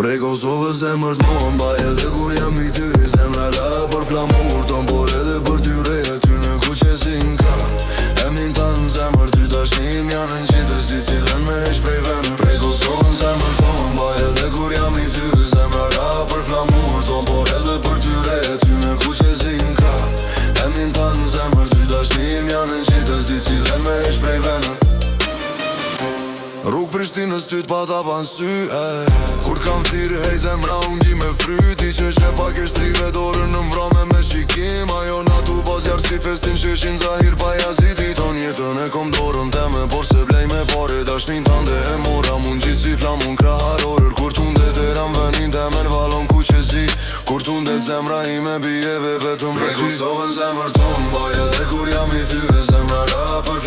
Prej Kosovës zemër t'mon Ba edhe kur jam i ty Zemra la për flamur ton Por edhe për ty re Ty në kuqesin ka Emnin tanë zemër ty dashnim Janë në qitës ti cilën me ish prej venër Prej Kosovën zemër t'mon Ba edhe kur jam i ty Zemra la për flamur ton Por edhe për ty re Ty në kuqesin ka Emnin tanë zemër ty dashnim Janë në qitës ti cilën me ish prej venër Rrug Prishtinës ty t'pa ta pan sy Kur kam thirë hej zemra unë di me fryti Që shepa ke shtrive dorën në mvrame me shikim Ajo na tu bas jarë si festin sheshin zahir pa jaziti Ton jetën e kom dorën teme Por se blej me pare dashnin tande e mora Mun gjitë si flamun kraharorër Kur tundet e ram venin teme n'valon ku që zi Kur tundet zemra ime bijeve vetëm Prej Kosovën zemër ton Baj edhe kur jam i thyve zemra ra për